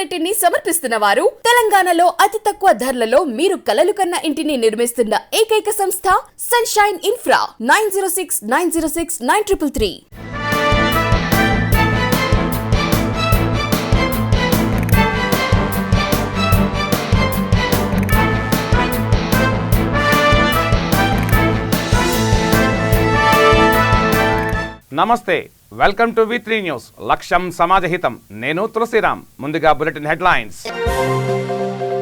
Bulletin ని సమర్పిస్తున్న వారు తెలంగాణలో అతి తక్కువ ధరలలో మీరు కలలు కన్న ఇంటిని నిర్మిస్తున్న ఏకైక సంస్థ సన్షైన్ ఇన్ఫ్రా 9069069333. నమస్తే, వెల్కమ్ టు V3 న్యూస్. లక్ష్యం సమాజహితం. నేను తులసిరామ్. ముందుగా బులెటిన్ హెడ్లైన్స్.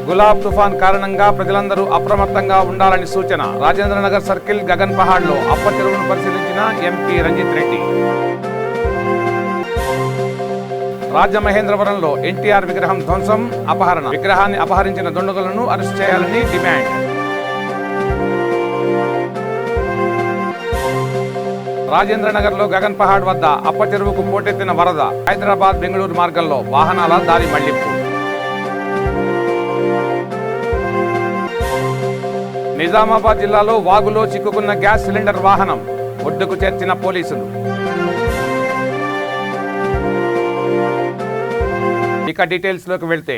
గులాబ్ తుఫాన్ కారణంగా ప్రజలందరూ అప్రమత్తంగా ఉండాలని సూచన. రాజేంద్రనగర్ సర్కిల్ గగన్ పహాడ్లో అప్ప చెరువును పరిశీలించిన ఎంపీ రంజిత్ రెడ్డి. రాజమహేంద్రవరంలో ఎన్టీఆర్ విగ్రహం ధ్వంసం, అపహరణ. విగ్రహాన్ని అపహరించిన దుండగులను అరెస్ట్ చేయాలని డిమాండ్. రాజేంద్రనగర్లో గగన్ పహాడ్ వద్ద అప్ప చెరువుకు పోటెత్తిన వరద. హైదరాబాద్ బెంగళూరు మార్గంలో వాహనాల దారి మళ్లింపు. నిజామాబాద్ జిల్లాలో వాగులో చిక్కుకున్న గ్యాస్ సిలిండర్ వాహనం. ఒడ్డుకు చేర్చిన పోలీసులు. ఇక డీటెయిల్స్ లోకి వెళ్తే,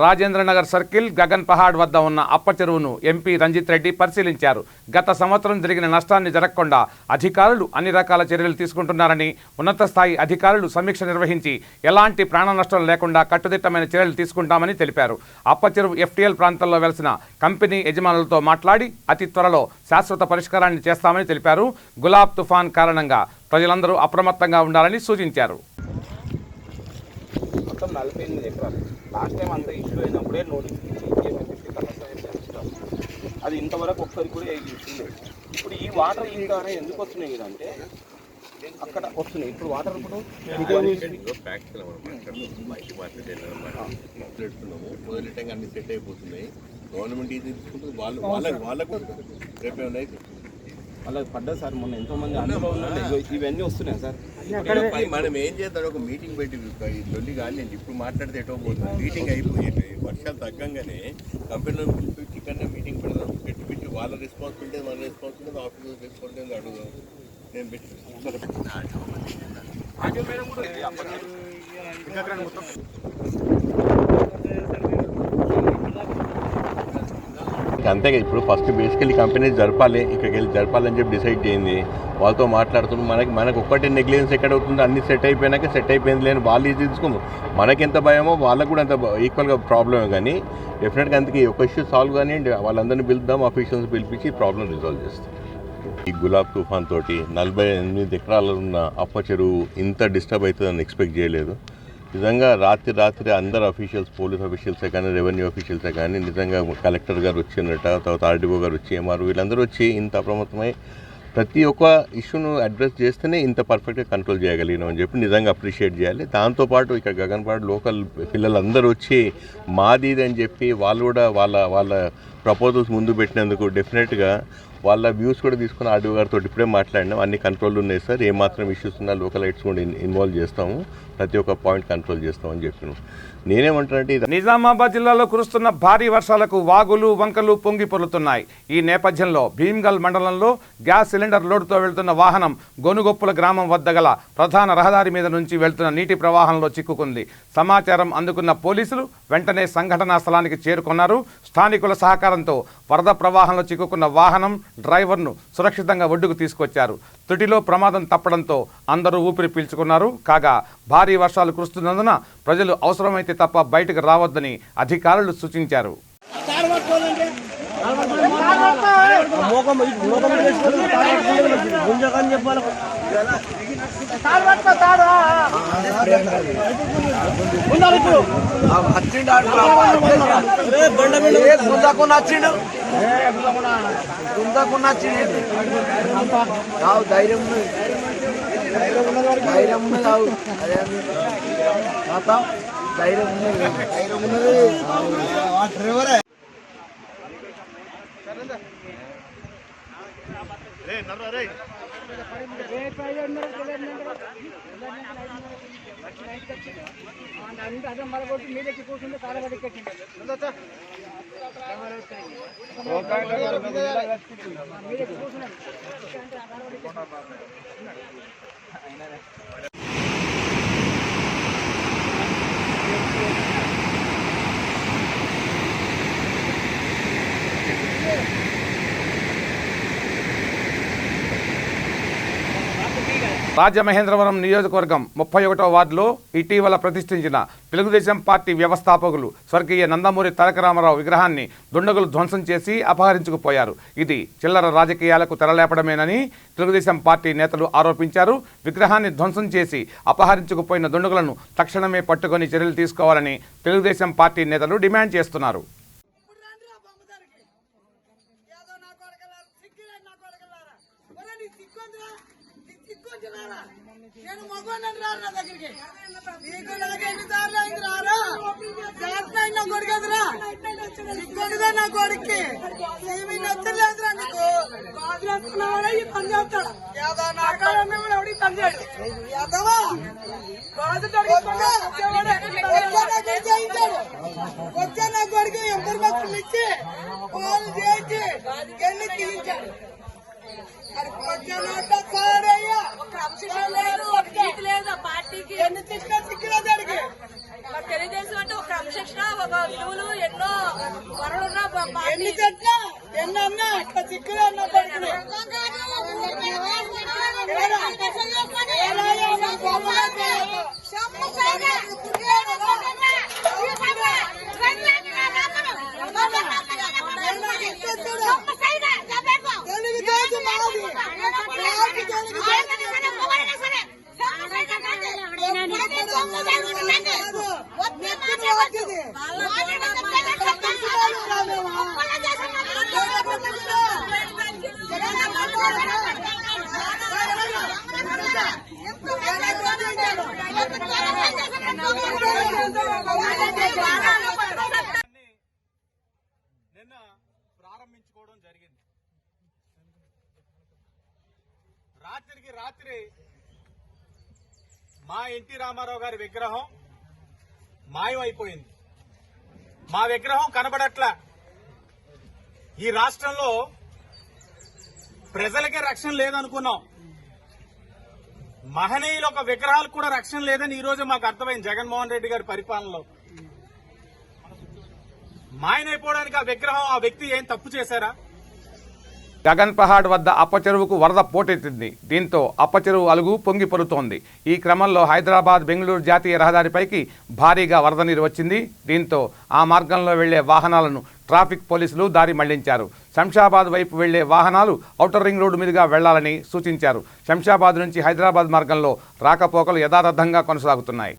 రాజేంద్రనగర్ సర్కిల్ గగన్ పహాడ్ వద్ద ఉన్న అప్ప చెరువును ఎంపీ రంజిత్ రెడ్డి పరిశీలించారు. గత సంవత్సరం జరిగిన నష్టాన్ని జరగకుండా అధికారులు అన్ని రకాల చర్యలు తీసుకుంటున్నారని, ఉన్నత స్థాయి అధికారులు సమీక్ష నిర్వహించి ఎలాంటి ప్రాణ నష్టం లేకుండా కట్టుదిట్టమైన చర్యలు తీసుకుంటామని తెలిపారు. అప్ప చెరువు FTL ప్రాంతంలో వెలిసిన కంపెనీ యజమానులతో మాట్లాడి అతి త్వరలో శాశ్వత పరిష్కారాన్ని చేస్తామని తెలిపారు. గులాబ్ తుఫాన్ కారణంగా ప్రజలందరూ అప్రమత్తంగా ఉండాలని సూచించారు. మొత్తం 48 ఎకరాలు. లాస్ట్ టైం అంత ఇష్యూ అయినప్పుడే నోటిఫికేషన్ అది ఇంతవరకు ఒక్కరికి కూడా ఇస్తుంది. ఇప్పుడు ఈ వాటర్ ఇంకానే ఎందుకు వస్తున్నాయి అంటే అక్కడ వస్తున్నాయి. ఇప్పుడు వాటర్ ఇప్పుడు మొదలెట్టంగా అన్ని సెట్ అయిపోతున్నాయి. గవర్నమెంట్ ఇది తీసుకుంటుంది. వాళ్ళకు రేపే ఉన్నాయి. వాళ్ళకి పడ్డది సార్. మొన్న ఎంతోమంది అందులో ఉన్నారు. ఇవన్నీ వస్తున్నాయి సార్. మనం ఏం చేద్దాం, ఒక మీటింగ్ పెట్టి లొల్లి కానీ నేను ఇప్పుడు మాట్లాడితే ఎటో పోతుంది. మీటింగ్ అయిపోయింది. వర్షాలు తగ్గంగానే కంపెనీలో పిలిపించి ఇక్కడనే మీటింగ్ పెడదాం. పెట్టి వాళ్ళ రెస్పాన్సిబిలిటీ మన రెస్పాన్సిబిలిటీ ఆఫీసర్ రెస్పాన్సిబిలిటీ అడుగుదాం. నేను పెట్టి అంతేగా. ఇప్పుడు ఫస్ట్ బేసికలీ కంపెనీ జరపాలి, ఇక్కడికి వెళ్ళి జరపాలని చెప్పి డిసైడ్ చేయింది. వాళ్ళతో మాట్లాడుతున్నాం. మనకు ఒక్కటి నెగ్లిజెన్స్ ఎక్కడ అవుతుందో అన్ని సెట్ అయిపోయినాక సెట్ అయిపోయింది లేని వాళ్ళు ఇది తీసుకుందాం. మనకి ఎంత భయమో వాళ్ళకు కూడా అంత ఈక్వల్గా ప్రాబ్లమే. కానీ డెఫినెట్గా అందుకే ఒక ఇష్యూ సాల్వ్ కానీ వాళ్ళందరినీ పిలుద్దాం, అఫీషియల్స్ పిలిపించి ప్రాబ్లం రిజాల్వ్ చేస్తాం. ఈ గులాబ్ తుఫాన్ తోటి 48 ఎకరాలు ఉన్న అప్ప చెరువు ఇంత డిస్టర్బ్ అవుతుందని ఎక్స్పెక్ట్ చేయలేదు. నిజంగా రాత్రి అందరు అఫీషియల్స్, పోలీస్ అఫీషియల్సే కానీ రెవెన్యూ అఫీషియల్సే కానీ నిజంగా కలెక్టర్ గారు వచ్చినట్ట, తర్వాత RDO గారు వచ్చి MRO వీళ్ళందరూ వచ్చి ఇంత అప్రమత్తమై ప్రతి ఒక్క ఇష్యూను అడ్రస్ చేస్తేనే ఇంత పర్ఫెక్ట్గా కంట్రోల్ చేయగలిగినాం అని చెప్పి నిజంగా అప్రిషియేట్ చేయాలి. దాంతోపాటు ఇక్కడ గగన్పహాడ్ లోకల్ పిల్లలందరూ వచ్చి మాది ఇది అని చెప్పి వాళ్ళు కూడా వాళ్ళ ప్రపోజల్స్ ముందు పెట్టినందుకు డెఫినెట్గా వాళ్ళ వ్యూస్ కూడా తీసుకుని RDO గారితో ఇప్పుడే మాట్లాడినాం. అన్ని కంట్రోల్ ఉన్నాయి సార్. ఏమాత్రం ఇష్యూస్ ఉన్నా లోకల్ లైట్స్ కూడా ఇన్వాల్వ్ చేస్తాము, ప్రతి ఒక్క పాయింట్ కంట్రోల్ చేస్తామని చెప్పినాం. నేనేమంటానంటే, నిజామాబాద్ జిల్లాలో కురుస్తున్న భారీ వర్షాలకు వాగులు వంకలు పొంగి పొర్లుతున్నాయి. ఈ నేపథ్యంలో భీమ్గల్ మండలంలో గ్యాస్ సిలిండర్ లోడుతో వెళ్తున్న వాహనం గొనుగొప్పుల గ్రామం వద్ద గల ప్రధాన రహదారి మీద నుంచి వెళ్తున్న నీటి ప్రవాహంలో చిక్కుకుంది. సమాచారం అందుకున్న పోలీసులు వెంటనే సంఘటనా స్థలానికి చేరుకున్నారు. స్థానికుల సహకారంతో వరద ప్రవాహంలో చిక్కుకున్న వాహనం డ్రైవర్ను సురక్షితంగా ఒడ్డుకు తీసుకొచ్చారు. తుటిలో ప్రమాదం తప్పడంతో అందరూ ఊపిరి పీల్చుకున్నారు. కాగా భారీ వర్షాలు కురుస్తున్నందున ప్రజలు అవసరమైతే తప్ప బయటకు రావద్దని అధికారులు సూచించారు. రాజమహేంద్రవరం నియోజకవర్గం 31వ వార్డులో ఇటీవల ప్రతిష్ఠించిన తెలుగుదేశం పార్టీ వ్యవస్థాపకులు స్వర్గీయ నందమూరి తారక రామారావు విగ్రహాన్ని దుండగులు ధ్వంసం చేసి అపహరించుకుపోయారు. ఇది చిల్లర రాజకీయాలకు తెరలేపడమేనని తెలుగుదేశం పార్టీ నేతలు ఆరోపించారు. విగ్రహాన్ని ధ్వంసం చేసి అపహరించుకుపోయిన దుండగులను తక్షణమే పట్టుకొని చర్యలు తీసుకోవాలని తెలుగుదేశం పార్టీ నేతలు డిమాండ్ చేస్తున్నారు. నేను మగవాడిని రాను నా దగ్గరికి నీకు నాకేంటి దారిలో అయింది రారా జాగ్రత్త నా కొడుకురా సిగ్గుడుగా నా కొడుక్కి ఏమీ నచ్చలేదురా నీకు బాధలేస్తున్నావాడా ఈ పని చేస్తాడు యాదో నా కాడన్నా కూడా ఎవడికి పని చేయండి యాదవా వచ్చే నా కొడుకు ఇన్ఫర్మేషన్ ఇచ్చి వాళ్ళు చేసి ఎన్ని తీయించాడు పార్టీకి తెలుగుదేశం అంటే ఒక క్రమశిక్షణ ఒక విలువలు ఎన్నో వరలున్న ఎన్ని చెట్లా ఎన్నన్నా అట్లా చిక్కులు అన్నా పడుతుంది నిన్న ప్రారంభించుకోవడం జరిగింది. రాత్రికి రాత్రి మా ఎన్టీ రామారావు గారి విగ్రహం మాయమైపోయింది. మా విగ్రహం కనబడట్లా. ఈ రాష్ట్రంలో ప్రజలకే రక్షణ లేదనుకున్నాం. మహనీయుల ఒక విగ్రహాలకు కూడా రక్షణ లేదని ఈ రోజు మాకు అర్థమైంది. జగన్మోహన్ రెడ్డి గారి పరిపాలనలో మాయమైపోవడానికి ఆ విగ్రహం ఆ వ్యక్తి ఏం తప్పు చేశారా? గగన్ పహాడ్ వద్ద అప్పచెరువుకు వరద పోటెత్తింది. దీంతో అప్పచెరువు అలుగు పొంగి పొరుతోంది. ఈ క్రమంలో హైదరాబాద్ బెంగళూరు జాతీయ రహదారిపైకి భారీగా వరద నీరు వచ్చింది. దీంతో ఆ మార్గంలో వెళ్లే వాహనాలను ట్రాఫిక్ పోలీసులు దారి మళ్లించారు. శంషాబాద్ వైపు వెళ్లే వాహనాలు ఔటర్ రింగ్ రోడ్డు మీదుగా వెళ్లాలని సూచించారు. శంషాబాద్ నుంచి హైదరాబాద్ మార్గంలో రాకపోకలు యథాతథంగా కొనసాగుతున్నాయి.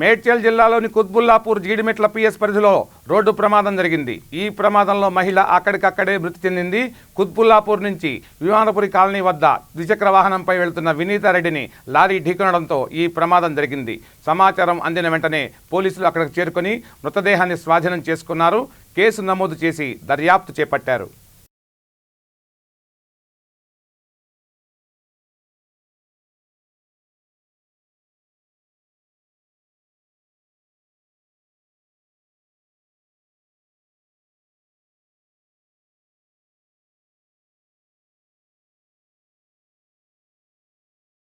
మేడ్చల్ జిల్లాలోని కుత్బుల్లాపూర్ జీడిమెట్ల పిఎస్ పరిధిలో రోడ్డు ప్రమాదం జరిగింది. ఈ ప్రమాదంలో మహిళ అక్కడికక్కడే మృతి చెందింది. కుత్బుల్లాపూర్ నుంచి విమానపురి కాలనీ వద్ద ద్విచక్ర వాహనంపై వెళ్తున్న వినీతారెడ్డిని లారీ ఢీకొనడంతో ఈ ప్రమాదం జరిగింది. సమాచారం అందిన వెంటనే పోలీసులు అక్కడికి చేరుకొని మృతదేహాన్ని స్వాధీనం చేసుకున్నారు. కేసు నమోదు చేసి దర్యాప్తు చేపట్టారు.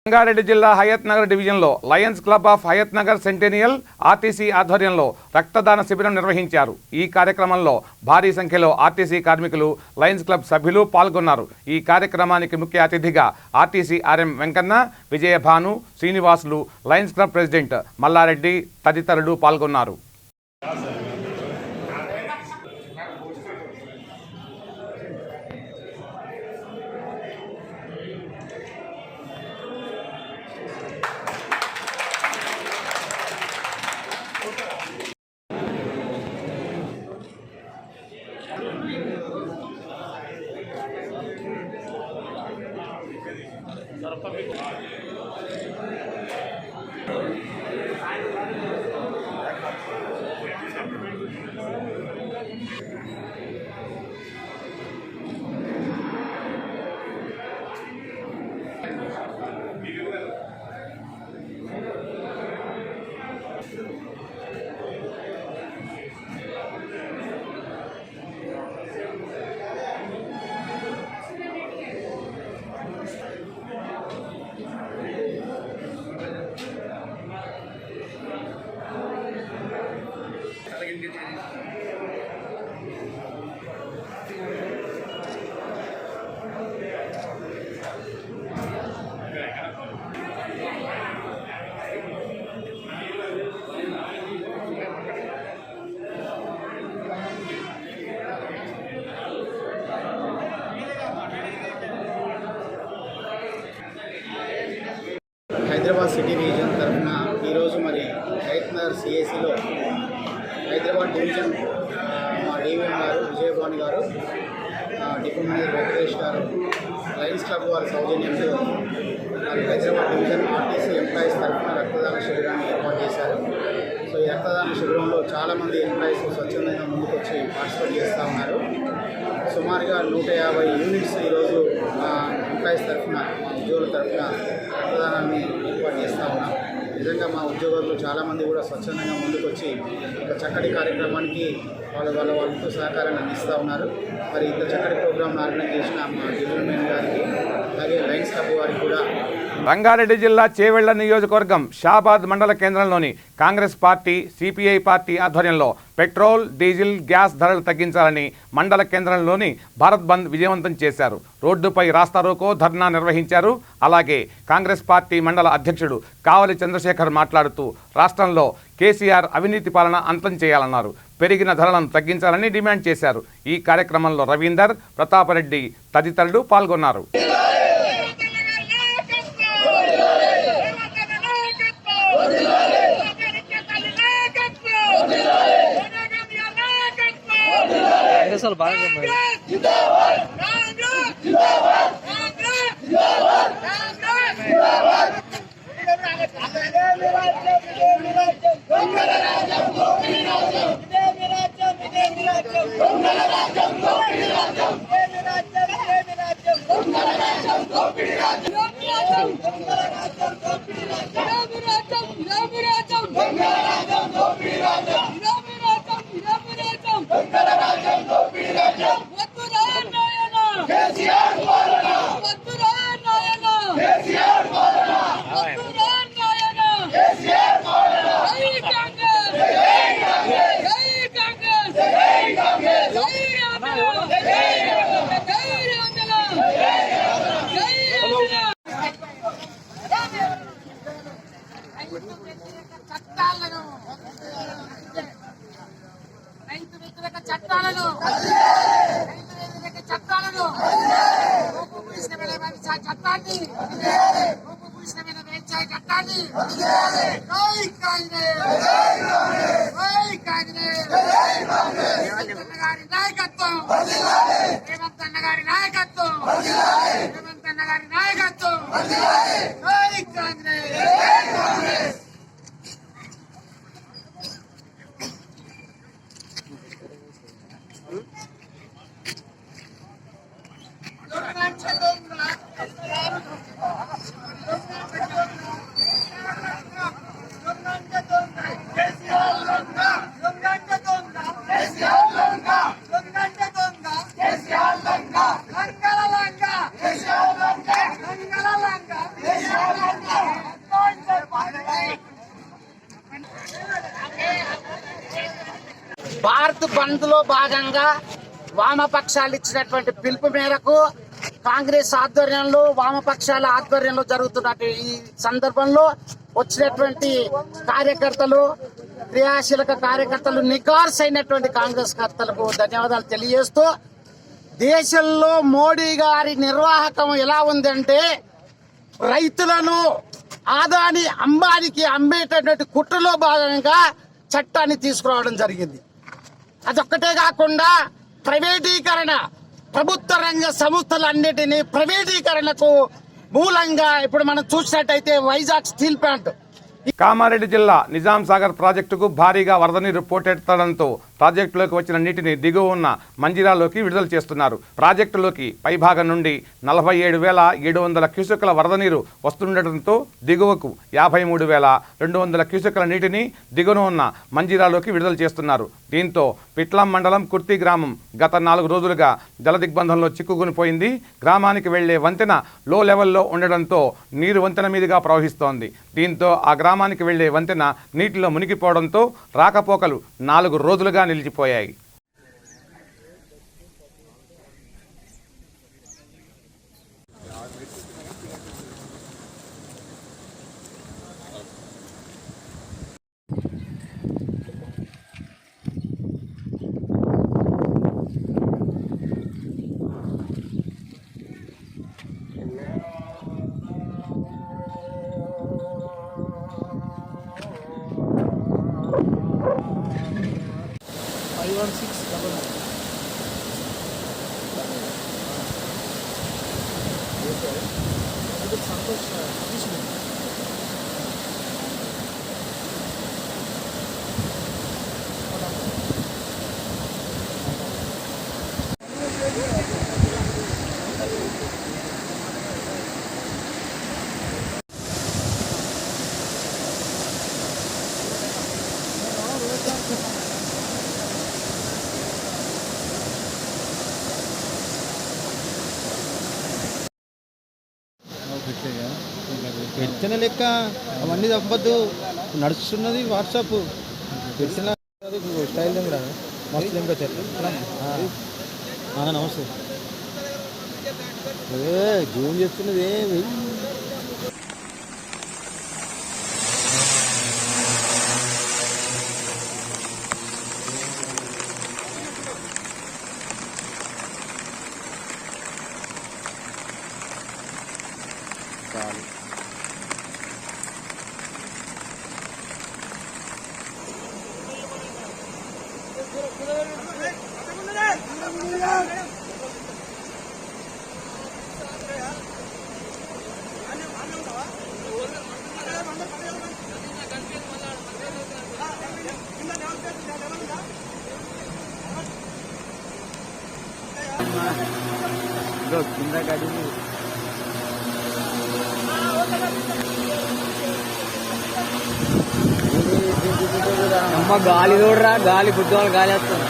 రంగారెడ్డి జిల్లా హయత్ నగర్ డివిజన్లో Lions Club of Hayat Nagar Centennial RTC ఆధ్వర్యంలో రక్తదాన శిబిరం నిర్వహించారు. ఈ కార్యక్రమంలో భారీ సంఖ్యలో ఆర్టీసీ కార్మికులు, లయన్స్ క్లబ్ సభ్యులు పాల్గొన్నారు. ఈ కార్యక్రమానికి ముఖ్య అతిథిగా RTC RM Venkanna, Vijayabhanu, Srinivasulu, Lions Club president Mallareddy తదితరులు పాల్గొన్నారు. హైదరాబాద్ సిటీ రీజియన్ తరఫున ఈరోజు మరి హైత్నగర్ సిఐసిలో హైదరాబాద్ డివిజన్ మా డివిఎం గారు విజయభాని గారు, డిప్యూటీ మేయర్ వెంకటేష్ గారు, లయన్స్ క్లబ్ వారి సౌజన్యంతో మరి హైదరాబాద్ డివిజన్ ఆర్టీసీ ఎంప్లాయీస్ తరఫున రక్తదాన శిబిరాన్ని ఏర్పాటు చేశారు. సో ఈ రక్తదాన శిబిరంలో చాలామంది ఎంప్లాయీస్ స్వచ్ఛందంగా ముందుకొచ్చి పార్టిసిపేట్ చేస్తూ ఉన్నారు. సుమారుగా 150 యూనిట్స్ ఈరోజు ఎంప్లాయీస్ తరఫున, మా ఉద్యోగుల తరఫున రక్తదానాన్ని ఏర్పాటు చేస్తూ ఉన్నాం. నిజంగా మా ఉద్యోగులు చాలామంది కూడా స్వచ్ఛందంగా ముందుకొచ్చి ఒక చక్కటి కార్యక్రమానికి వాళ్ళతో సహకారాన్ని అందిస్తూ ఉన్నారు. మరి ఇంత చక్కటి ప్రోగ్రామ్ను ఆర్గనైజ్ చేసిన మా డివిజన్ గారికి, అలాగే లయన్స్ క్లబ్ వారికి కూడా. రంగారెడ్డి జిల్లా చేవెళ్ల నియోజకవర్గం షాబాద్ మండల కేంద్రంలోని కాంగ్రెస్ పార్టీ, సిపిఐ పార్టీ ఆధ్వర్యంలో పెట్రోల్, డీజిల్, గ్యాస్ ధరలు తగ్గించాలని మండల కేంద్రంలోని భారత్ బంద్ విజయవంతం చేశారు. రోడ్డుపై రాస్తారోకో, ధర్నా నిర్వహించారు. అలాగే కాంగ్రెస్ పార్టీ మండల అధ్యక్షుడు కావలి చంద్రశేఖర్ మాట్లాడుతూ రాష్ట్రంలో కేసీఆర్ అవినీతి పాలన అంతం చేయాలన్నారు. పెరిగిన ధరలను తగ్గించాలని డిమాండ్ చేశారు. ఈ కార్యక్రమంలో రవీందర్, ప్రతాపరెడ్డి తదితరులు పాల్గొన్నారు. రైతు వ్యతిరేక చట్టాలను చట్టాన్ని గారి నాయకత్వం, రేవంత్ అన్న గారి నాయకత్వం, రేవంత్ అన్న గారి నాయకత్వం. జై కాంగ్రెస్. భారత్ బంద్ లో భాగంగా వామపక్షాలు ఇచ్చినటువంటి పిలుపు మేరకు కాంగ్రెస్ ఆధ్వర్యంలో, వామపక్షాల ఆధ్వర్యంలో జరుగుతున్నటువంటి ఈ సందర్భంలో వచ్చినటువంటి కార్యకర్తలు, క్రియాశీలక కార్యకర్తలు, నిఖార్స్ అయినటువంటి కాంగ్రెస్ కర్తలకు ధన్యవాదాలు తెలియజేస్తూ, దేశంలో మోడీ గారి నిర్వాహకం ఎలా ఉందంటే రైతులను ఆదాని అంబానికి అమ్మేటటువంటి కుట్రలో భాగంగా చట్టాన్ని తీసుకురావడం జరిగింది. అదొక్కటే కాకుండా ప్రైవేటీకరణ, ప్రభుత్వ రంగ సంస్థలన్నిటినీ ప్రైవేటీకరణకు మూలంగా ఇప్పుడు మనం చూసినట్టయితే వైజాగ్ స్టీల్ ప్లాంట్. కామారెడ్డి జిల్లా నిజాం సాగర్ ప్రాజెక్టుకు భారీగా వరద నీరు పోటెత్తడంతో ప్రాజెక్టులోకి వచ్చిన నీటిని దిగువ ఉన్న మంజిరాలోకి విడుదల చేస్తున్నారు. ప్రాజెక్టులోకి పైభాగం నుండి 47,700 క్యూసెక్కుల వరద నీరు వస్తుండటంతో దిగువకు 53,200 క్యూసెక్కుల నీటిని దిగువన ఉన్న మంజిరాలోకి విడుదల చేస్తున్నారు. దీంతో పిట్లం మండలం కుర్తి గ్రామం గత 4 రోజులుగా జల దిగ్బంధంలో చిక్కుకునిపోయింది. గ్రామానికి వెళ్లే వంతెన లో లెవెల్లో ఉండడంతో నీరు వంతెన మీదుగా ప్రవహిస్తోంది. దీంతో ఆ గ్రామానికి వెళ్లే వంతెన నీటిలో మునిగిపోవడంతో రాకపోకలు 4 రోజులుగా నిలిచిపోయాయి. పెట్టిన లెక్క అవన్నీ తప్పద్దు. నడుస్తున్నది వాట్సాప్ పెట్టిన స్టైల్ కూడా మస్తు ఇంకా నమస్తే జూమ్ చేస్తున్నది ఏమి కింద గడి అమ్మ గాలి చూడరా, గాలి బుద్ధి గాలి వస్తుంది.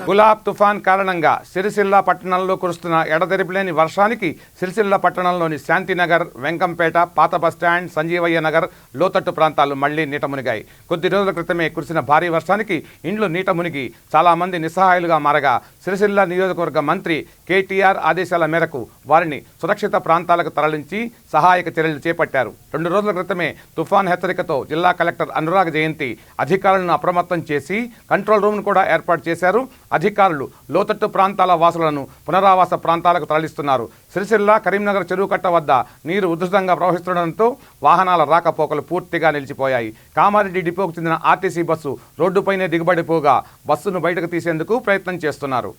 గులాబ్ తుఫాన్ కారణంగా సిరిసిల్ల పట్టణంలో కురుస్తున్న ఎడతెరిపిలేని వర్షానికి సిరిసిల్ల పట్టణంలోని శాంతినగర్, వెంకంపేట, పాత బస్టాండ్, సంజీవయ్య నగర్ లోతట్టు ప్రాంతాలు మళ్లీ నీట మునిగాయి. కొద్ది రోజుల క్రితమే కురిసిన భారీ వర్షానికి ఇండ్లు నీట మునిగి చాలామంది నిస్సహాయులుగా మారగా సిరిసిల్ల నియోజకవర్గ మంత్రి కేటీఆర్ ఆదేశాల మేరకు వారిని సురక్షిత ప్రాంతాలకు తరలించి సహాయక చర్యలు చేపట్టారు. 2 రోజుల క్రితమే తుఫాన్ హెచ్చరికతో జిల్లా కలెక్టర్ అనురాగ్ జయంతి అధికారులను అప్రమత్తం చేసి కంట్రోల్ రూమ్ను కూడా ఏర్పాటు చేశారు. అధికారులు లోతట్టు ప్రాంతాల వాసులను పునరావాస ప్రాంతాలకు తరలిస్తున్నారు. సిరిసిల్ల, కరీంనగర్ చెరువు కట్ట వద్ద నీరు ఉధృతంగా ప్రవహిస్తుండటంతో వాహనాల రాకపోకలు పూర్తిగా నిలిచిపోయాయి. కామారెడ్డి డిపోకు చెందిన ఆర్టీసీ బస్సు రోడ్డుపైనే దిగుబడిపోగా బస్సును బయటకు తీసేందుకు ప్రయత్నం చేస్తున్నారు.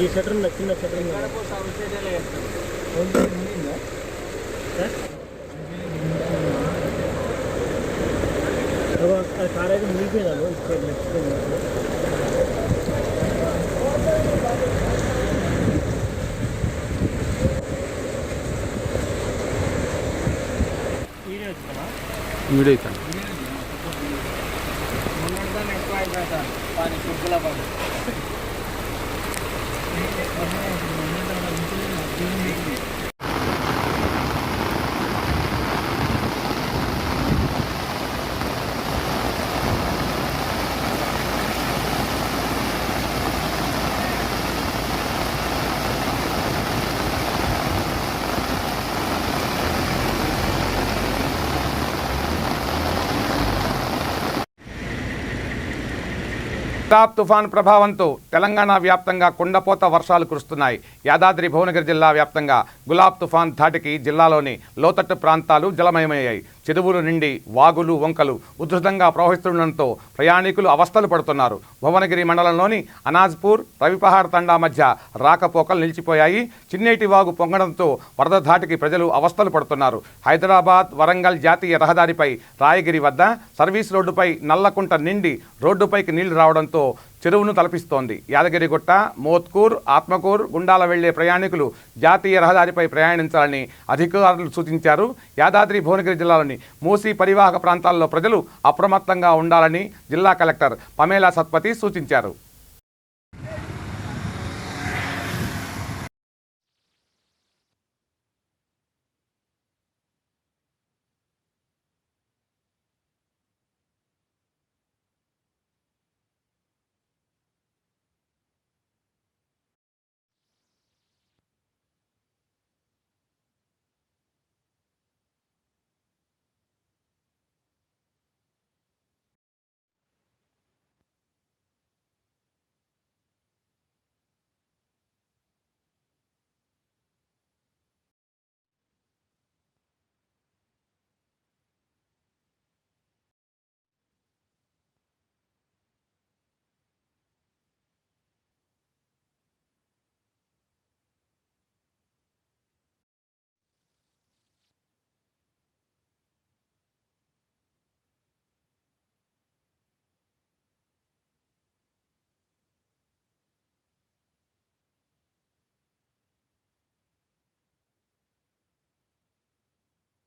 ఈ షటర్ ఉన్న చిన్న షటర్ కార్ అయితే మునిగిపోయినాను. వీడియో ఇస్తాను. గులాబ్ తుఫాన్ ప్రభావంతో తెలంగాణ వ్యాప్తంగా కుండపోత వర్షాలు కురుస్తున్నాయి. యాదాద్రి భువనగిరి జిల్లా వ్యాప్తంగా గులాబ్ తుఫాన్ ధాటికి జిల్లాలోని లోతట్టు ప్రాంతాలు జలమయమయ్యాయి. చెరువులు నిండి వాగులు వంకలు ఉధృతంగా ప్రవహిస్తుండటంతో ప్రయాణికులు అవస్థలు పడుతున్నారు. భువనగిరి మండలంలోని అనాజ్పూర్ రవిపహార్ తండా మధ్య రాకపోకలు నిలిచిపోయాయి. చిన్నేటి వాగు పొంగడంతో వరద ధాటికి ప్రజలు అవస్థలు పడుతున్నారు. హైదరాబాద్ వరంగల్ జాతీయ రహదారిపై రాయగిరి వద్ద సర్వీస్ రోడ్డుపై నల్లకుంట నిండి రోడ్డుపైకి నీళ్లు రావడంతో చెరువును తలపిస్తోంది. యాదగిరిగుట్ట, మోత్కూర్, ఆత్మకూర్, గుండాల వెళ్లే ప్రయాణికులు జాతీయ రహదారిపై ప్రయాణించాలని అధికారులు సూచించారు. యాదాద్రి భువనగిరి జిల్లాలోని మూసీ పరివాహక ప్రాంతాల్లో ప్రజలు అప్రమత్తంగా ఉండాలని జిల్లా కలెక్టర్ పమేలా సత్పతి సూచించారు.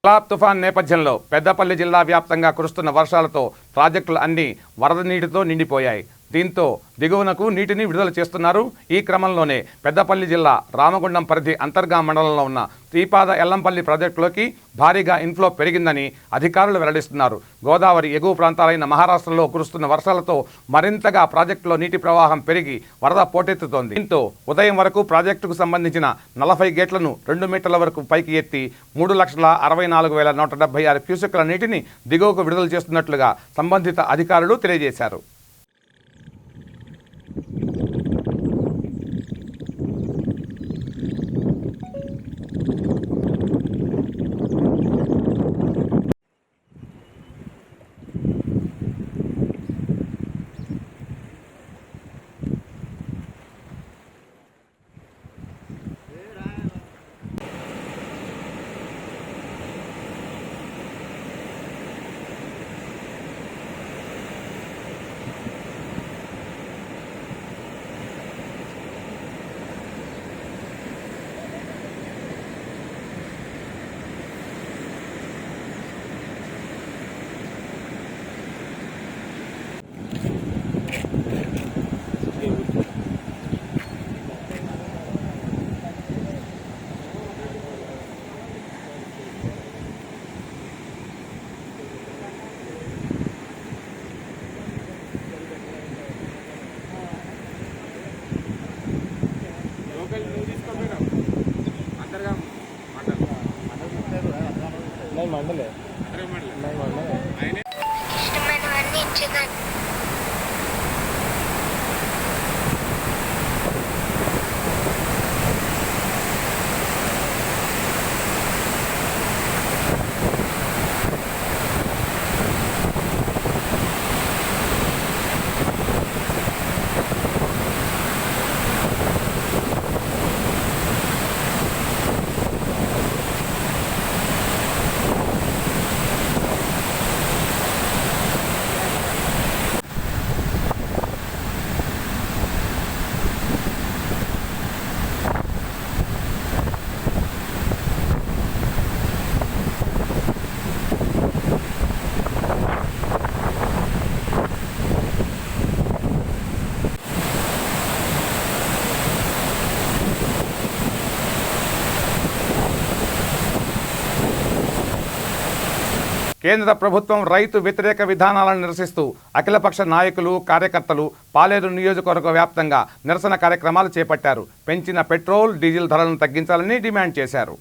గులాబ్ తుఫాన్ నేపథ్యంలో పెద్దపల్లి జిల్లా వ్యాప్తంగా కురుస్తున్న వర్షాలతో ప్రాజెక్టులు అన్నీ వరద నీటితో నిండిపోయాయి. దీంతో దిగువనకు నీటిని విడుదల చేస్తున్నారు. ఈ క్రమంలోనే పెద్దపల్లి జిల్లా రామగుండం పరిధి అంతర్గా మండలంలో ఉన్న శ్రీపాద ఎల్లంపల్లి ప్రాజెక్టులోకి భారీగా ఇన్ఫ్లో పెరిగిందని అధికారులు వెల్లడిస్తున్నారు. గోదావరి ఎగువ ప్రాంతాలైన మహారాష్ట్రలో కురుస్తున్న వర్షాలతో మరింతగా ప్రాజెక్టులో నీటి ప్రవాహం పెరిగి వరద పోటెత్తుతోంది. దీంతో ఉదయం వరకు ప్రాజెక్టుకు సంబంధించిన 40 గేట్లను 2 మీటర్ల వరకు పైకి ఎత్తి 3,64,176 క్యూసెక్ల నీటిని దిగువకు విడుదల చేస్తున్నట్లుగా సంబంధిత అధికారులు తెలియజేశారు. మండలే ఇష్టమైనవన్నీ ఇచ్చేదాన్ని. కేంద్ర ప్రభుత్వం రైతు వ్యతిరేక విధానాలను నిరసిస్తూ అఖిలపక్ష నాయకులు కార్యకర్తలు పాలేరు నియోజకవర్గ వ్యాప్తంగా నిరసన కార్యక్రమాలు చేపట్టారు. పెంచిన పెట్రోల్ డీజిల్ ధరలను తగ్గించాలని డిమాండ్ చేశారు.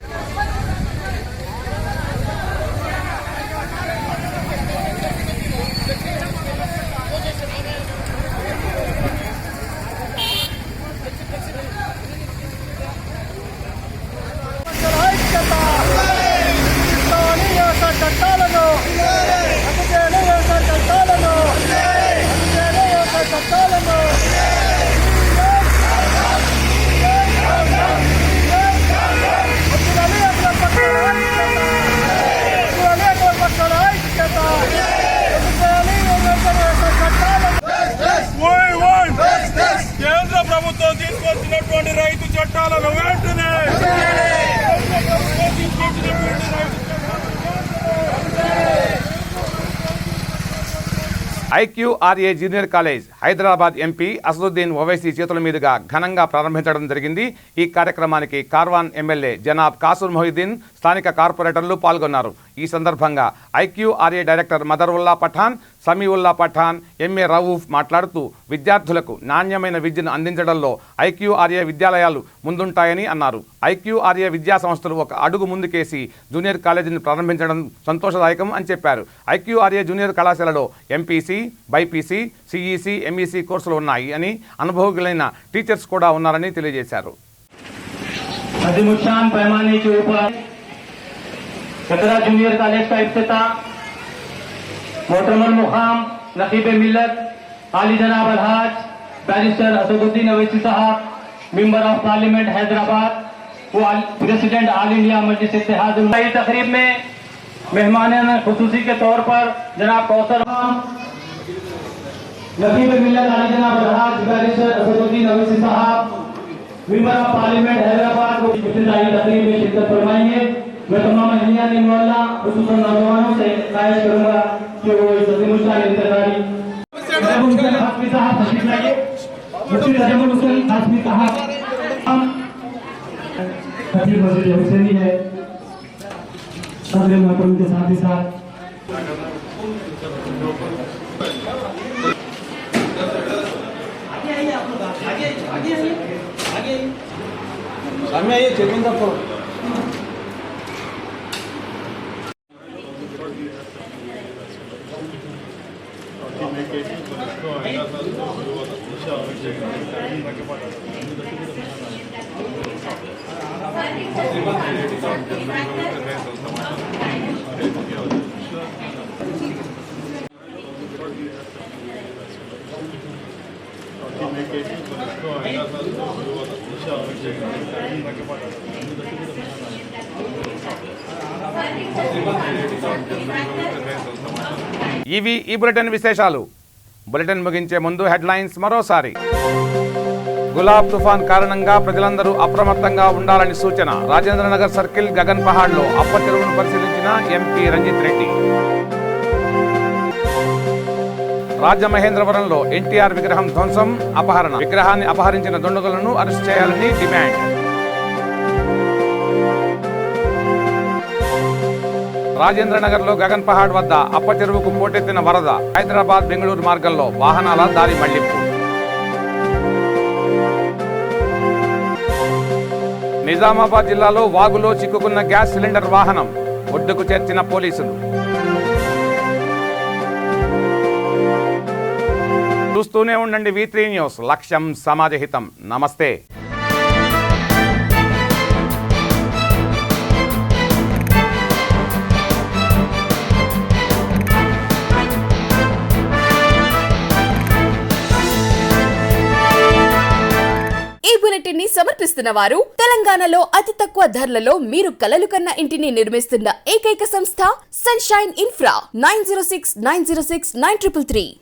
IQRA junior college Hyderabad MP Asaduddin Owaisi చేతుల మీదుగా ఘనంగా ప్రారంభించడం జరిగింది. ఈ కార్యక్రమానికి కార్వాన్ ఎమ్మెల్యే జనాబ్ కాసూర్ మొహిద్దీన్, స్థానిక కార్పొరేటర్లు పాల్గొన్నారు. ఈ సందర్భంగా IQRA director Madarullah Pathan, Samiullah Pathan, MA Raoof మాట్లాడుతూ విద్యార్థులకు నాణ్యమైన విద్యను అందించడంలో IQRA విద్యాలయాలు ముందుంటాయని అన్నారు. IQRA విద్యా సంస్థలు ఒక అడుగు ముందుకేసి జూనియర్ కాలేజీని ప్రారంభించడం సంతోషదాయకం అని చెప్పారు. IQRA జూనియర్ కళాశాలలో MPC, BIPC, CEC, MEC కోర్సులు ఉన్నాయి అని, అనుభవజ్ఞులైన టీచర్స్ కూడా ఉన్నారని తెలియజేశారు. अज़ीमुश्शान पैमाने के ऊपर सकरा जूनियर कॉलेज का इफ्तिताह मोहतरम मुकाम नकीब मिल्लत आली जनाब अलहाज बैरिस्टर असदुद्दीन अवैसी साहब, मेंबर ऑफ पार्लियामेंट हैदराबाद, वो प्रेसिडेंट ऑल इंडिया मजलिस इत्तेहाद उलमा, तकरीब में मेहमान खुसूसी के तौर पर जनाब कौसर नकीब मिल्लत आली जनाब अलहाज बैरिस्टर असदुद्दीन अवैसी साहब, मेंबर ऑफ पार्लियामेंट हैदराबाद को इब्तिदाई तकरीब में शिरकत फरमाएंगे। मैं तमाम अहलियान मोहल्ला खुसूसन नौजवानों से ख्वाहिश करूंगा कि वो इस अज़ीमुश्शान इंतज़ारी हाशमी साहब तशरीफ लाइए। मुफ्ती तजम्मुल हुसैन हाशमी साहब खतीब मस्जिद हुसैनी है, सदर महतरम के साथ ही साथ सामने आइए, चेकिंग का करो। ఇవి ఈ బులెటిన్ విశేషాలు. బులెటిన్ ముగించే ముందు హెడ్లైన్స్ మరోసారి. గులాబ్ తుఫాన్ కారణంగా ప్రజలందరూ అప్రమత్తంగా ఉండాలని సూచన. రాజేంద్రనగర్ సర్కిల్ గగన్ పహాడ్లో అప్ప చెరువును పరిశీలించిన ఎంపీ రంజిత్ రెడ్డి. రాజమహేంద్రవరంలో NTR విగ్రహం ధ్వంసం, అపహరణ. విగ్రహాన్ని అపహరించిన దుండగులను అరెస్ట్ చేయాలని డిమాండ్. రాజేంద్రనగర్లో గగన్ పహాడ్ వద్ద అప్ప చెరువుకు పోటెత్తిన వరద. హైదరాబాద్ బెంగళూరు మార్గంలో వాహనాల దారి మళ్లింపు. నిజామాబాద్ జిల్లాలో వాగులో చిక్కుకున్న గ్యాస్ సిలిండర్ వాహనం ఒడ్డుకు చేర్చిన పోలీసులు. చూస్తూనే ఉండండి V3 న్యూస్, లక్ష్యం సమాజహితం. నమస్తే. ఈ బులెటిన్ ని సమర్పిస్తున్న వారు తెలంగాణలో అతి తక్కువ ధరలలో మీరు కలలు కన్న ఇంటిని నిర్మిస్తున్న ఏకైక సంస్థ సన్షైన్ ఇన్ఫ్రా 9069069333.